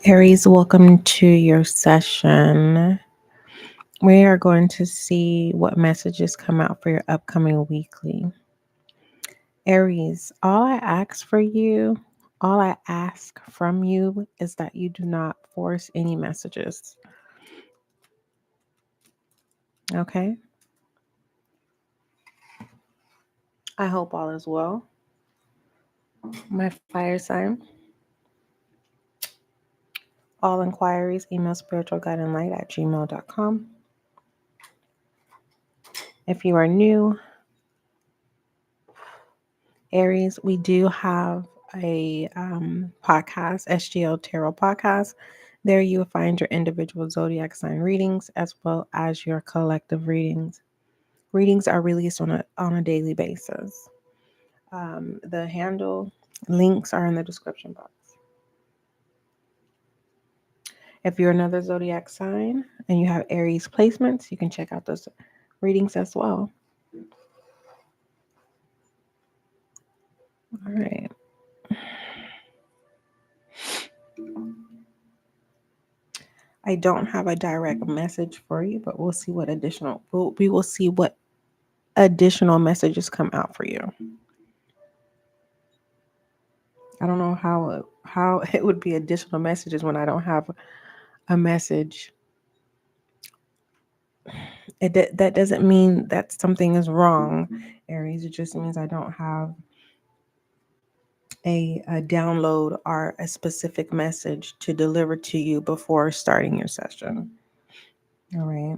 Aries, welcome to your session. We are going to see what messages come out for your upcoming weekly. Aries, all I ask from you is that you do not force any messages. Okay? I hope all is well. My fire sign. All inquiries, email spiritualguidinglight@gmail.com. If you are new, Aries, we do have a podcast, SGL Tarot Podcast. There you will find your individual zodiac sign readings as well as your collective readings. Readings are released on a daily basis. The handle links are in the description box. If you're another zodiac sign and you have Aries placements, you can check out those readings as well. All right. I don't have a direct message for you, but we'll see what we will see what additional messages come out for you. I don't know how it would be additional messages when I don't have a message. That doesn't mean that something is wrong, Aries. It just means I don't have a download or a specific message to deliver to you before starting your session. All right.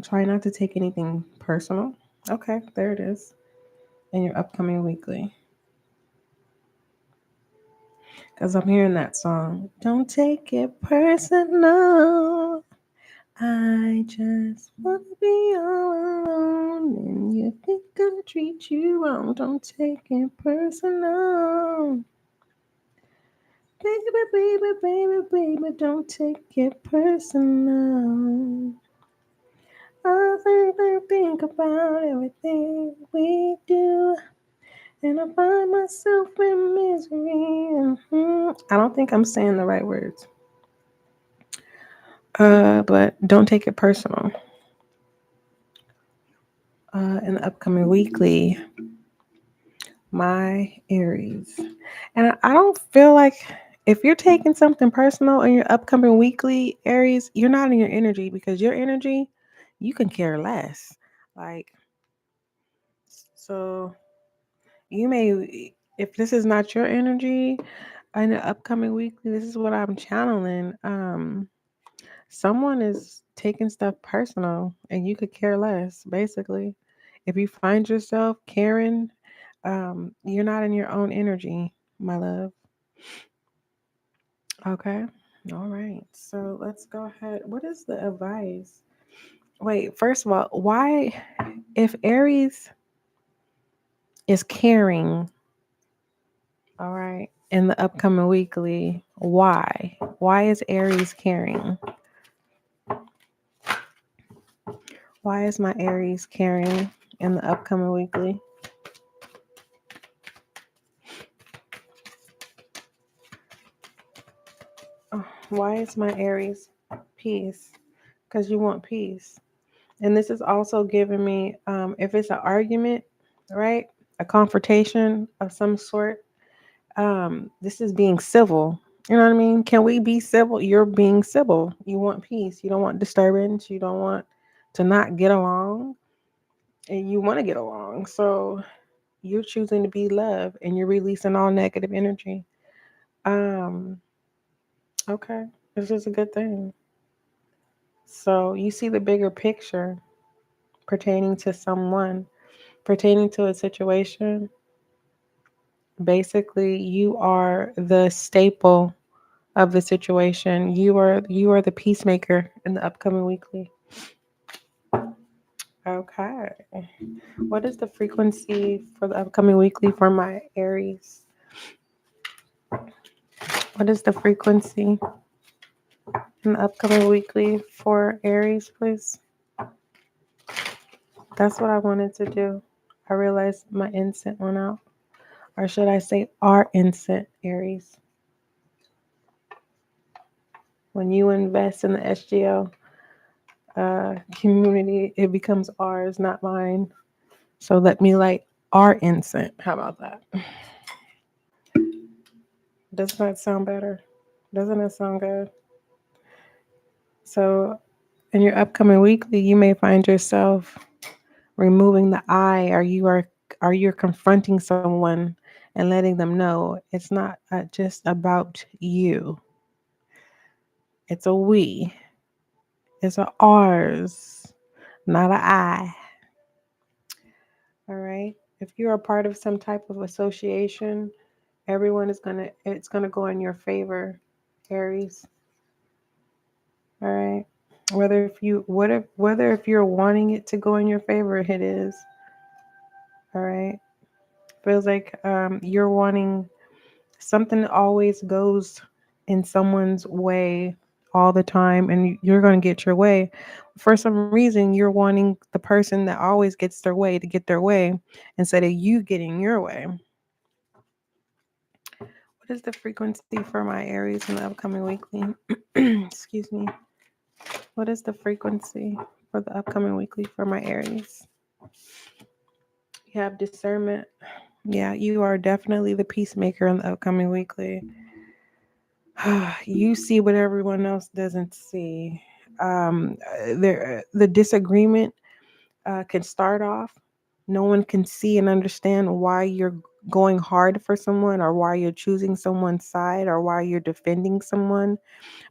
Try not to take anything personal. Okay, there it is. In your upcoming weekly. Because I'm hearing that song. Don't take it personal. I just want to be all alone. And you think I'll treat you wrong. Don't take it personal. Baby, don't take it personal. I think about everything we do. And I find myself in misery. I don't think I'm saying the right words. But don't take it personal. In the upcoming weekly, my Aries. And I don't feel like if you're taking something personal in your upcoming weekly, Aries, you're not in your energy, because your energy, you can care less. Like, so you may, if this is not your energy in the upcoming weekly, this is what I'm channeling. Someone is taking stuff personal and you could care less, basically. If you find yourself caring, you're not in your own energy, my love. Okay. All right. So let's go ahead. What is the advice? Wait, first of all, why, if Aries is caring, all right, in the upcoming weekly, why? Why is Aries caring? Why is my Aries caring in the upcoming weekly? Why is my Aries peace? Because you want peace. And this is also giving me, if it's an argument, right? A confrontation of some sort. This is being civil. You know what I mean? Can we be civil? You're being civil. You want peace. You don't want disturbance. You don't want to not get along. And you want to get along. So you're choosing to be love and you're releasing all negative energy. Okay. This is a good thing. So you see the bigger picture pertaining to someone, pertaining to a situation. Basically, you are the staple of the situation. You are the peacemaker in the upcoming weekly. Okay. What is the frequency for the upcoming weekly for my Aries? What is the frequency in the upcoming weekly for Aries, please? That's what I wanted to do. I realized my incense went out. Or should I say our incense, Aries? When you invest in the SGL community, it becomes ours, not mine. So let me light our incense. How about that? Doesn't that sound better? Doesn't it sound good? So in your upcoming weekly, you may find yourself removing the I, or you confronting someone and letting them know it's not just about you. It's a we. It's a ours, not a I. All right. If you're a part of some type of association, it's gonna go in your favor, Aries. All right. Whether if you're wanting it to go in your favor, it is. All right. Feels like you're wanting something that always goes in someone's way all the time, and you're going to get your way. For some reason, you're wanting the person that always gets their way to get their way instead of you getting your way. What is the frequency for my Aries in the upcoming weekly? Excuse me. What is the frequency for the upcoming weekly for my Aries? You have discernment. Yeah, you are definitely the peacemaker in the upcoming weekly. You see what everyone else doesn't see. The disagreement can start off. No one can see and understand why you're going hard for someone, or why you're choosing someone's side, or why you're defending someone.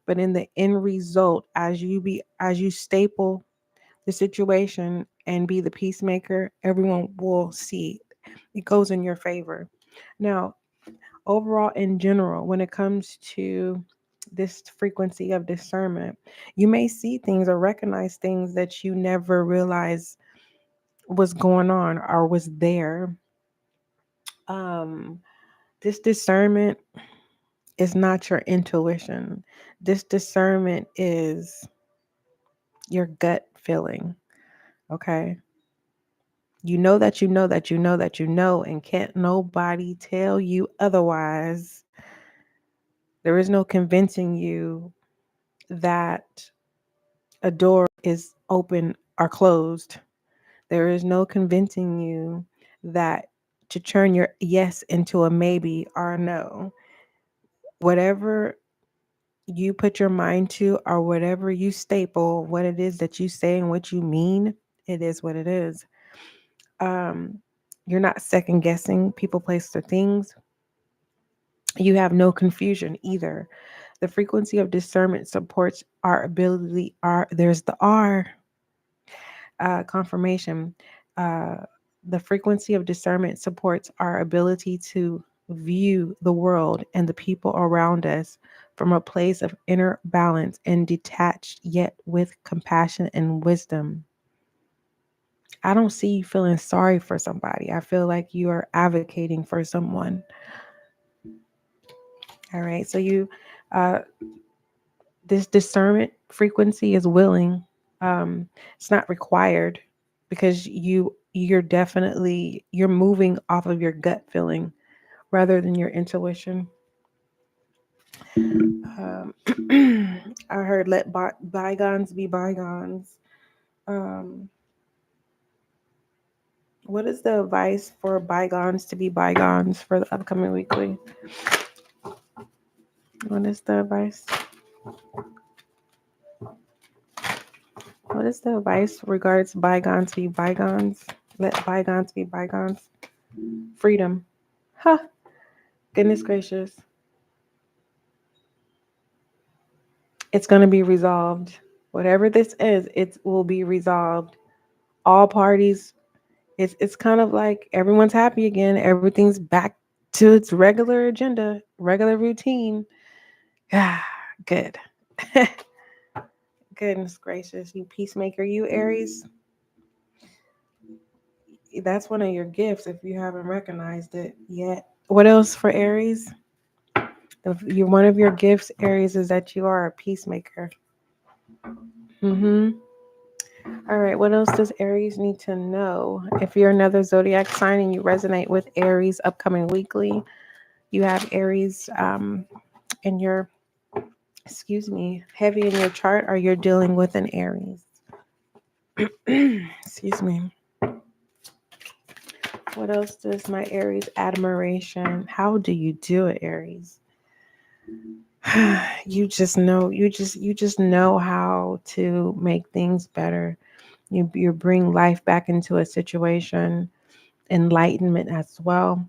But in the end result, as you staple the situation and be the peacemaker, everyone will see it goes in your favor. Now, overall, in general, when it comes to this frequency of discernment, you may see things or recognize things that you never realized was going on or was there. This discernment is not your intuition. This discernment is your gut feeling. Okay. You know that you know that you know that you know, and can't nobody tell you otherwise. There is no convincing you that a door is open or closed. There is no convincing you that to turn your yes into a maybe or a no. Whatever you put your mind to, or whatever you staple, what it is that you say and what you mean, it is what it is. You're not second guessing people, place, or things. You have no confusion either. The frequency of discernment supports our ability. There's the R confirmation. The frequency of discernment supports our ability to view the world and the people around us from a place of inner balance and detached, yet with compassion and wisdom. I don't see you feeling sorry for somebody. I feel like you are advocating for someone. All right. So this discernment frequency is willing. It's not required, because you're moving off of your gut feeling rather than your intuition. I heard let bygones be bygones. What is the advice for bygones to be bygones for the upcoming weekly? What is the advice? What is the advice regards bygones be bygones? Let bygones be bygones. Freedom. Huh. Goodness gracious. It's going to be resolved. Whatever this is, it will be resolved. All parties, it's kind of like everyone's happy again. Everything's back to its regular agenda, regular routine. Ah, good. Goodness gracious, you peacemaker, you Aries. That's one of your gifts if you haven't recognized it yet. What else for Aries? One of your gifts, Aries, is that you are a peacemaker. All right, what else does Aries need to know? If you're another zodiac sign and you resonate with Aries upcoming weekly, you have Aries in your, heavy in your chart, or you're dealing with an Aries. Excuse me. What else does my Aries admiration? How do you do it, Aries? You just know how to make things better. You bring life back into a situation, enlightenment as well.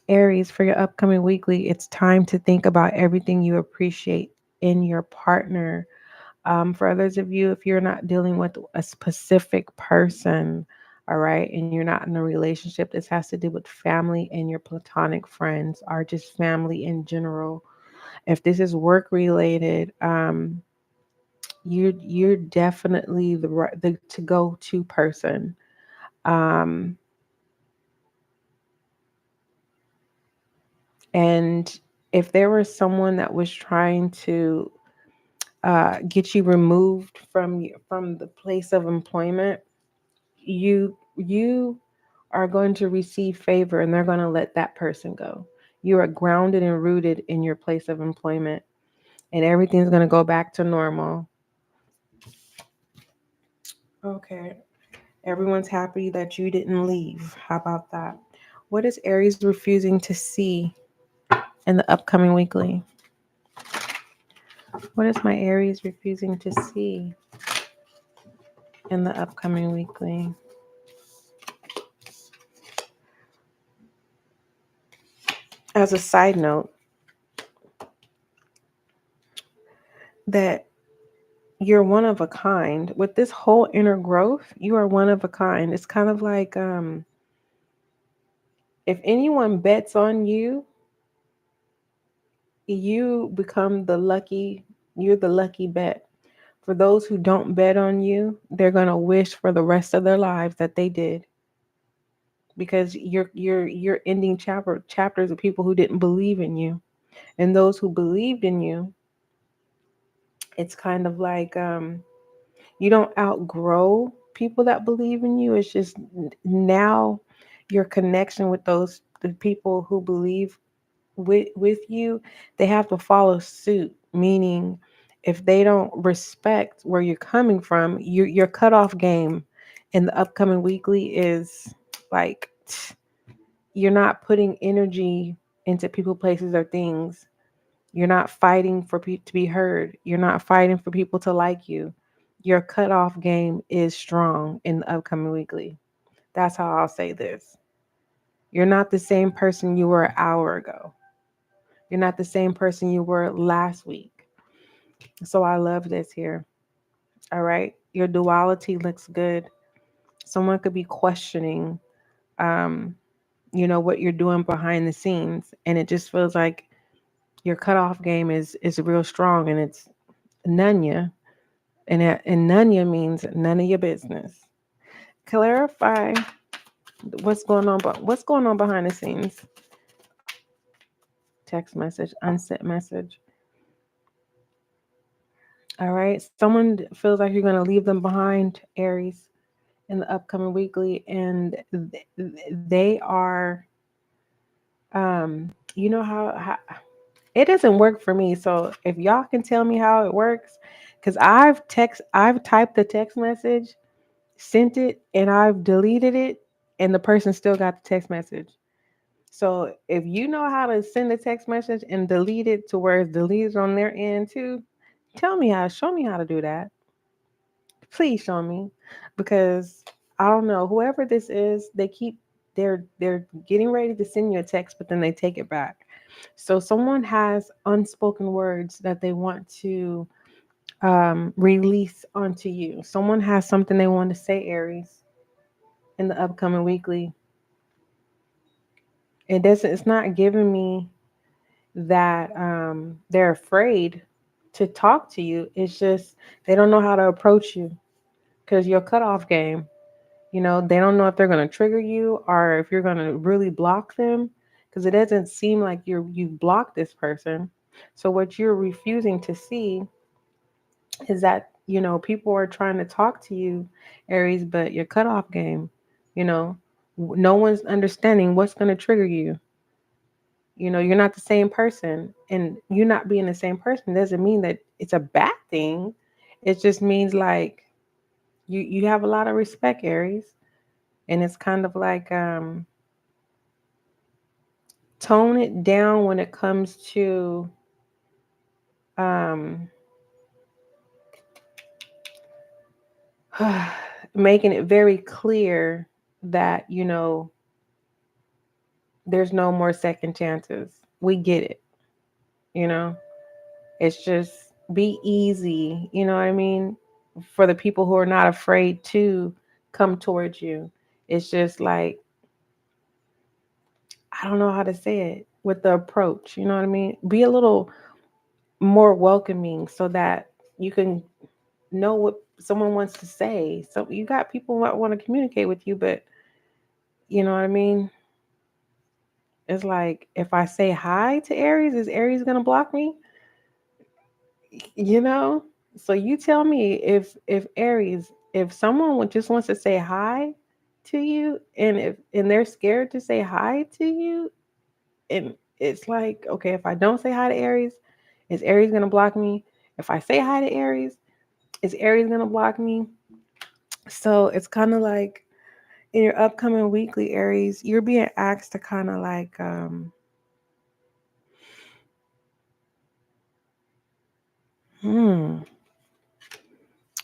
Aries, for your upcoming weekly, it's time to think about everything you appreciate in your partner. For others of you, if you're not dealing with a specific person, all right, and you're not in a relationship, this has to do with family and your platonic friends, or just family in general. If this is work related, you're definitely the to go to person. Um, and if there was someone that was trying to get you removed from the place of employment, you are going to receive favor, and they're going to let that person go. You are grounded and rooted in your place of employment, and everything's going to go back to normal. Okay. Everyone's happy that you didn't leave. How about that? What is Aries refusing to see in the upcoming weekly? What is my Aries refusing to see in the upcoming weekly? As a side note, that you're one of a kind. With this whole inner growth, you are one of a kind. It's kind of like if anyone bets on you, you become you're the lucky bet. For those who don't bet on you, they're going to wish for the rest of their lives that they did, because you're ending chapters of people who didn't believe in you. And those who believed in you, it's kind of like you don't outgrow people that believe in you. It's just now your connection with the people who believe with you, they have to follow suit. Meaning, if they don't respect where you're coming from, your cutoff game in the upcoming weekly is like you're not putting energy into people, places, or things. You're not fighting for people to be heard. You're not fighting for people to like you. Your cutoff game is strong in the upcoming weekly. That's how I'll say this. You're not the same person you were an hour ago. You're not the same person you were last week. So I love this here. All right. Your duality looks good. Someone could be questioning, um, what you're doing behind the scenes. And it just feels like your cutoff game is real strong, and it's Nunya. And Nunya means none of your business. Clarify what's going on behind the scenes. Text message, unsent message. All right. Someone feels like you're going to leave them behind, Aries, in the upcoming weekly, and they are, how it doesn't work for me. So if y'all can tell me how it works, because I've typed the text message, sent it, and I've deleted it, and the person still got the text message. So if you know how to send a text message and delete it to where it's deleted on their end too, show me how to do that. Please show me, because I don't know, whoever this is, they're getting ready to send you a text, but then they take it back. So someone has unspoken words that they want to release onto you. Someone has something they want to say, Aries, in the upcoming weekly. It's not giving me that they're afraid to talk to you. It's just they don't know how to approach you, because your cutoff game, they don't know if they're going to trigger you or if you're going to really block them, because it doesn't seem like you've blocked this person. So what you're refusing to see is that people are trying to talk to you, Aries, but your cutoff game, you know, no one's understanding what's going to trigger you. You're not the same person, and you not being the same person doesn't mean that it's a bad thing. It just means like you have a lot of respect, Aries, and it's kind of like tone it down when it comes to um making it very clear that there's no more second chances. We get it, you know. It's just be easy, you know what I mean? For the people who are not afraid to come towards you. It's just like, I don't know how to say it with the approach, you know what I mean? Be a little more welcoming so that you can know what someone wants to say. So you got people that want to communicate with you, but you know what I mean? It's like, if I say hi to Aries, is Aries going to block me? You know? So you tell me, if Aries, if someone just wants to say hi to you, and they're scared to say hi to you, and it's like, okay, if I don't say hi to Aries, is Aries going to block me? If I say hi to Aries, is Aries going to block me? So it's kind of like, in your upcoming weekly, Aries, you're being asked to kind of like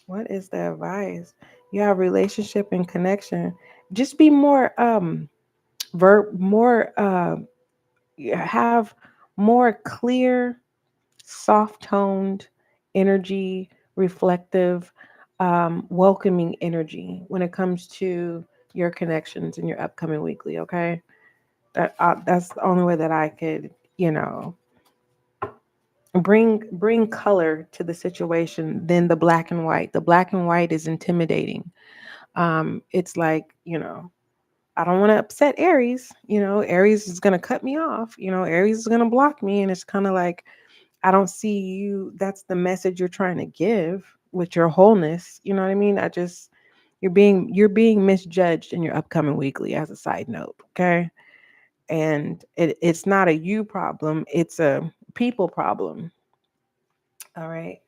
what is the advice? You have relationship and connection. Just be more more have more clear, soft toned energy, reflective, welcoming energy when it comes to your connections in your upcoming weekly. Okay, that's the only way that I could, bring color to the situation than the black and white. The black and white is intimidating. It's like, I don't want to upset Aries. Aries is going to cut me off. Aries is going to block me. And it's kind of like, I don't see you. That's the message you're trying to give with your wholeness. You know what I mean? You're being misjudged in your upcoming weekly, as a side note. Okay. And it's not a you problem. It's a people problem. All right.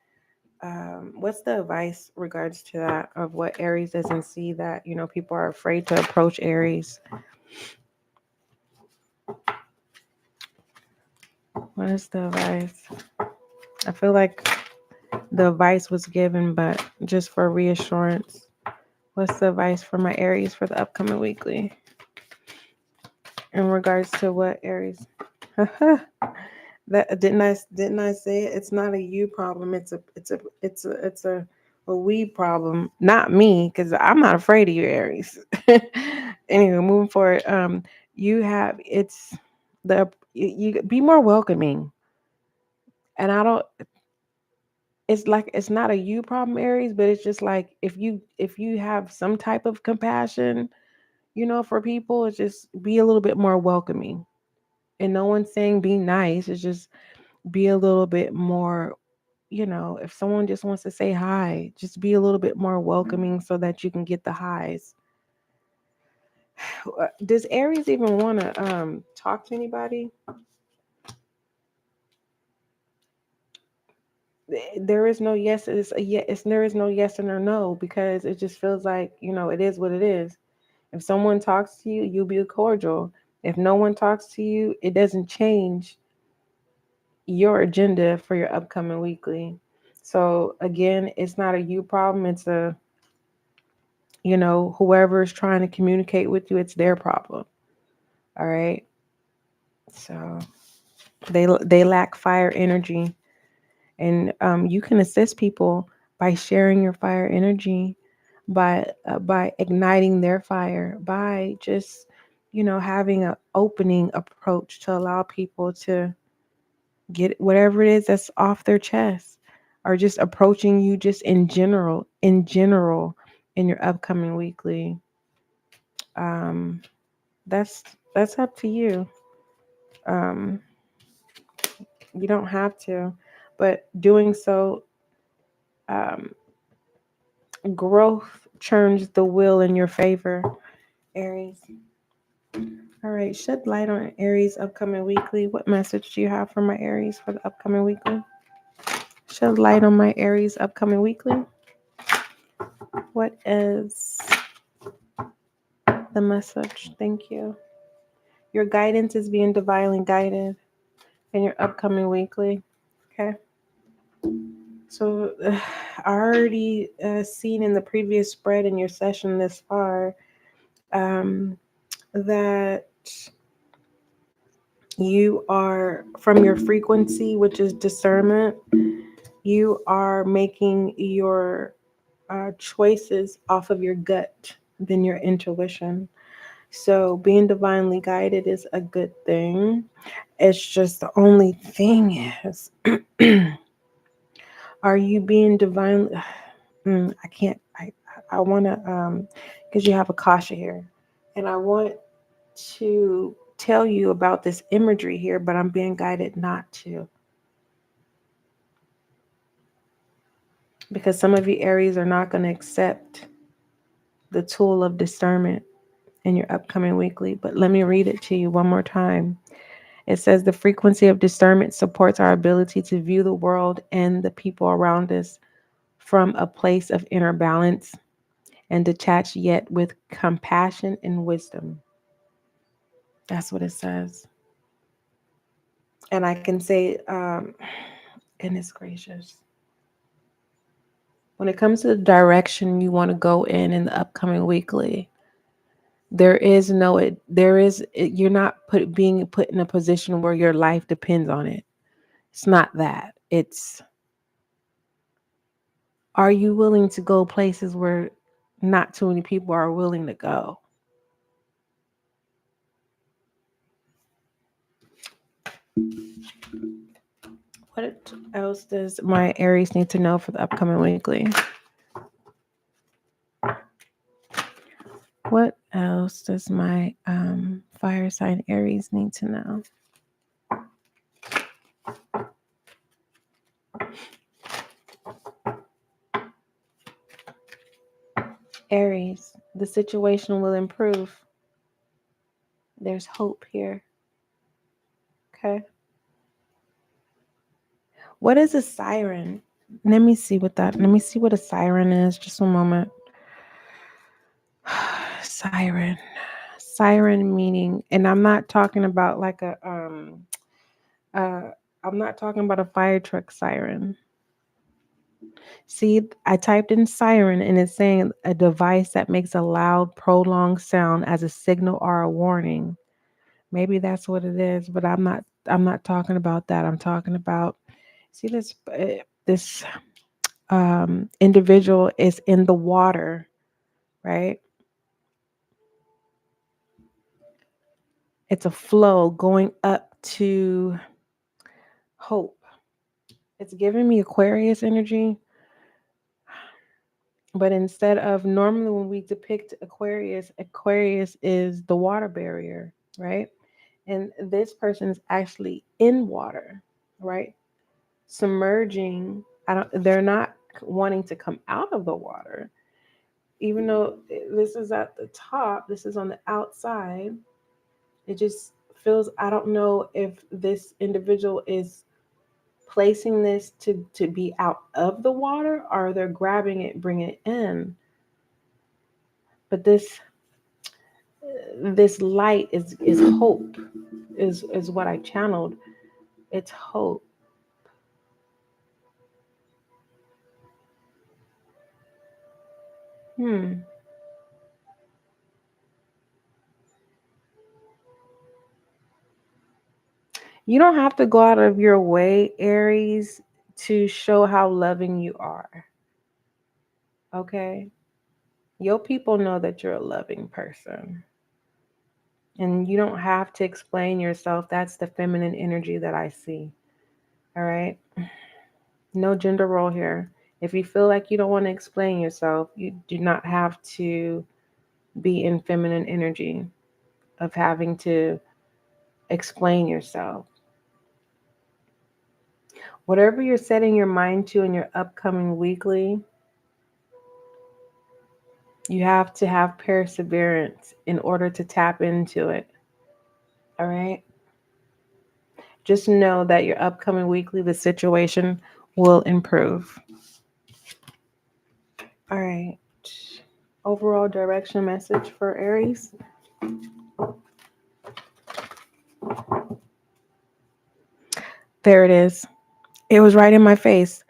What's the advice regards to that, of what Aries doesn't see, that people are afraid to approach Aries? What is the advice? I feel like the advice was given, but just for reassurance, what's the advice for my Aries for the upcoming weekly in regards to what Aries? That didn't I say it? It's not a you problem. It's a we problem, not me, because I'm not afraid of you, Aries. Anyway, moving forward. You have it's the you be more welcoming, and I don't. It's like, it's not a you problem, Aries, but it's just like, if you have some type of compassion, for people, it's just be a little bit more welcoming. And no one's saying be nice. It's just be a little bit more, if someone just wants to say hi, just be a little bit more welcoming so that you can get the highs. Does Aries even want to talk to anybody? There is no yes. There is no yes and or no, because it just feels like, it is what it is. If someone talks to you, you'll be cordial. If no one talks to you, it doesn't change your agenda for your upcoming weekly. So again, it's not a you problem. It's a, whoever is trying to communicate with you, it's their problem. All right. So they lack fire energy, and you can assist people by sharing your fire energy, by igniting their fire, by just having an opening approach to allow people to get whatever it is that's off their chest, or just approaching you just in general in your upcoming weekly. um that's up to you. um you don't have to, but doing so, um Growth turns the wheel in your favor, Aries. All right, shed light on Aries upcoming weekly. What message do you have for my Aries for the upcoming weekly? Shed light on my Aries upcoming weekly. What is the message? Thank you. Your guidance is being divinely guided in your upcoming weekly. Okay. So I already seen in the previous spread in your session this far that you are, from your frequency, which is discernment, you are making your choices off of your gut than your intuition. So being divinely guided is a good thing. It's just the only thing is, are you being divinely? I can't. I want to because you have a kasha here, and I want to tell you about this imagery here, but I'm being guided not to, because some of you Aries are not going to accept the tool of discernment in your upcoming weekly. But let me read it to you one more time. It says the frequency of discernment supports our ability to view the world and the people around us from a place of inner balance and detached, yet with compassion and wisdom. That's what it says. And I can say, goodness gracious, when it comes to the direction you want to go in the upcoming weekly, you're not being put in a position where your life depends on it. It's not that. It's, are you willing to go places where not too many people are willing to go? What else does my Aries need to know for the upcoming weekly? What else does my fire sign Aries need to know? Aries, the situation will improve. There's hope here. Okay. What is a siren? Let me see what a siren is. Just a moment. Siren. Siren meaning, and I'm not talking about like I'm not talking about a fire truck siren. See, I typed in siren and it's saying a device that makes a loud, prolonged sound as a signal or a warning. Maybe that's what it is, but I'm not talking about that. I'm talking about, see, this individual is in the water, right? It's a flow going up to hope. It's giving me Aquarius energy. But instead of, normally when we depict Aquarius is the water barrier, right? And this person is actually in water, right? Submerging. They're not wanting to come out of the water. Even though this is at the top, this is on the outside. It just feels, I don't know if this individual is placing this to be out of the water, or they're grabbing it, bringing it in. But this light is hope, is what I channeled. It's hope. You don't have to go out of your way, Aries, to show how loving you are. Okay? Your people know that you're a loving person. And you don't have to explain yourself. That's the feminine energy that I see. All right? No gender role here. If you feel like you don't want to explain yourself, you do not have to be in feminine energy of having to explain yourself. Whatever you're setting your mind to in your upcoming weekly, You have to have perseverance in order to tap into it. All right. Just know that your upcoming weekly, the situation will improve. All right. Overall direction message for Aries. There it is. It was right in my face.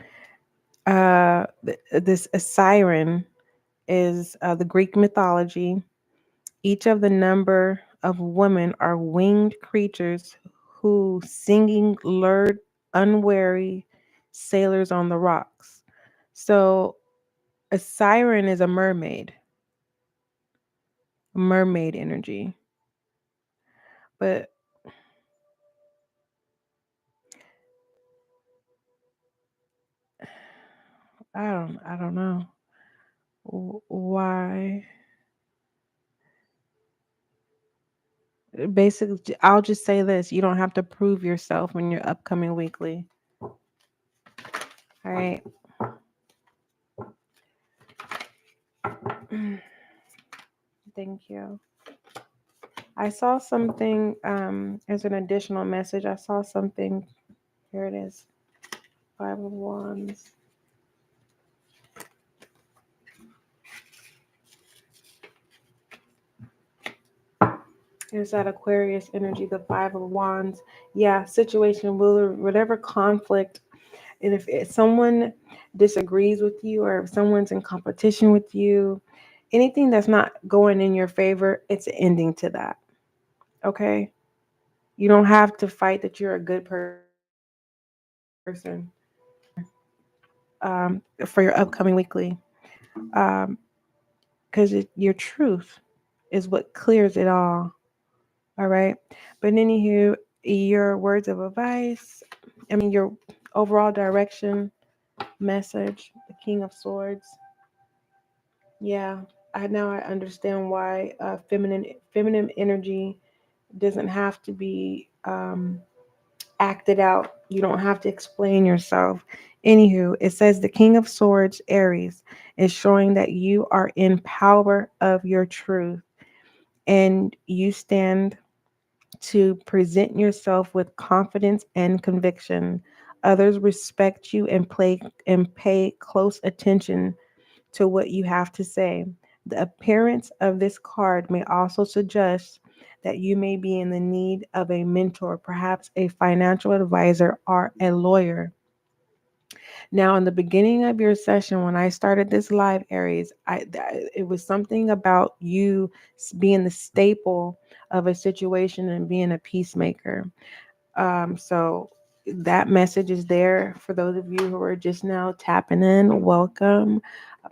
This a siren is the Greek mythology. Each of the number of women are winged creatures who, singing, lured unwary sailors on the rocks. So a siren is a mermaid energy. But I don't know why. Basically, I'll just say this: you don't have to prove yourself in your upcoming weekly. All right. Thank you. I saw something as an additional message. I saw something. Here it is. Five of Wands. There's that Aquarius energy, the Five of Wands. Yeah, situation, will, whatever conflict. And if someone disagrees with you or if someone's in competition with you, anything that's not going in your favor, it's an ending to that. Okay? You don't have to fight that you're a good person for your upcoming weekly. Because your truth is what clears it all. All right. But anywho, your words of advice, your overall direction, message, the King of Swords. Yeah, I understand why feminine energy doesn't have to be acted out. You don't have to explain yourself. Anywho, it says the King of Swords, Aries, is showing that you are in power of your truth and you stand to present yourself with confidence and conviction. Others respect you and pay close attention to what you have to say. The appearance of this card may also suggest that you may be in the need of a mentor, perhaps a financial advisor or a lawyer. Now, in the beginning of your session, when I started this live, Aries, it was something about you being the staple of a situation and being a peacemaker. So that message is there for those of you who are just now tapping in. Welcome.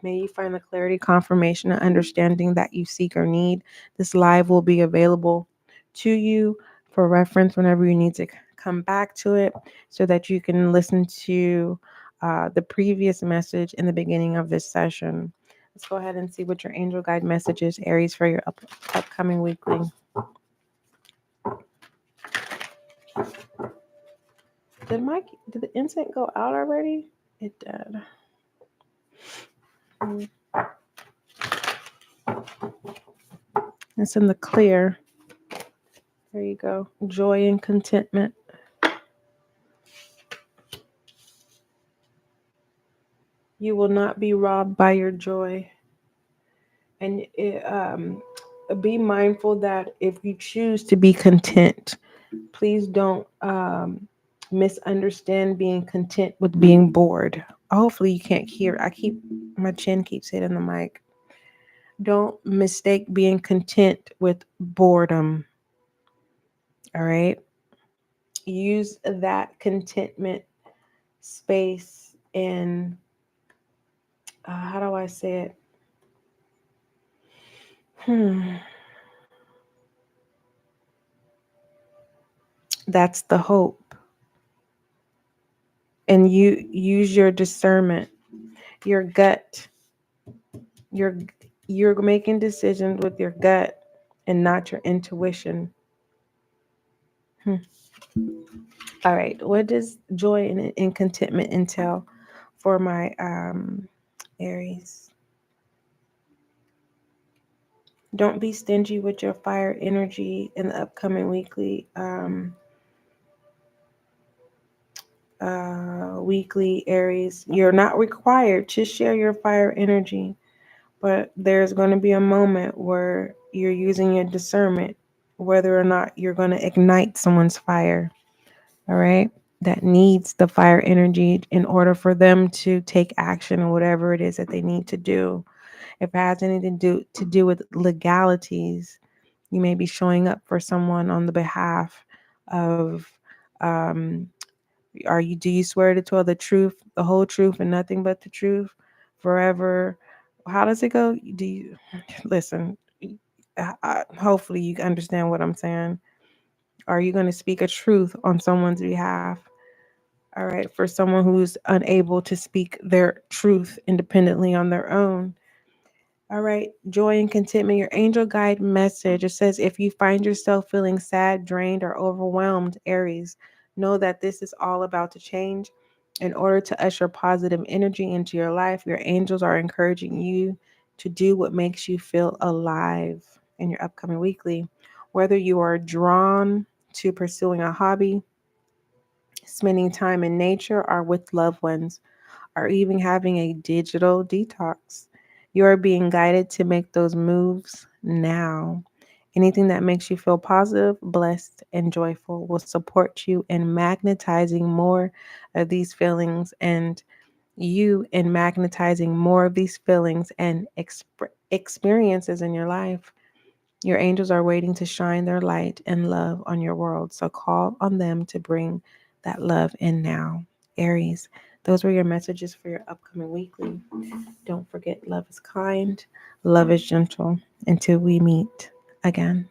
May you find the clarity, confirmation, and understanding that you seek or need. This live will be available to you for reference whenever you need to come back to it so that you can listen to the previous message in the beginning of this session. Let's go ahead and see what your angel guide message is, Aries, for your upcoming weekly. Did the incense go out already? It did. It's in the clear. There you go. Joy and contentment. You will not be robbed by your joy. And be mindful that if you choose to be content, please don't misunderstand being content with being bored. Hopefully you can't hear. My chin keeps hitting the mic. Don't mistake being content with boredom. All right. Use that contentment space in, how do I say it? That's the hope. And you use your discernment, your gut. You're making decisions with your gut and not your intuition. All right. What does joy and contentment entail for my Aries? Don't be stingy with your fire energy in the upcoming weekly Aries. You're not required to share your fire energy, but there's going to be a moment where you're using your discernment whether or not you're going to ignite someone's fire. All right, that needs the fire energy in order for them to take action or whatever it is that they need to do. If it has anything to do with legalities, you may be showing up for someone on the behalf of um, do you swear to tell the truth, the whole truth, and nothing but the truth forever? How does it go? Do you listen? Hopefully you understand what I'm saying. Are you going to speak a truth on someone's behalf? All right, for someone who's unable to speak their truth independently on their own. All right, joy and contentment, your angel guide message. It says, if you find yourself feeling sad, drained, or overwhelmed, Aries, know that this is all about to change. In order to usher positive energy into your life, your angels are encouraging you to do what makes you feel alive in your upcoming weekly. Whether you are drawn to pursuing a hobby, spending time in nature, or with loved ones, or even having a digital detox. You are being guided to make those moves now. Anything that makes you feel positive, blessed, and joyful will support you in magnetizing more of these feelings and magnetizing more of these feelings and experiences in your life. Your angels are waiting to shine their light and love on your world. So call on them to bring that love in now. Aries, those were your messages for your upcoming weekly. Don't forget, love is kind, love is gentle. Until we meet again.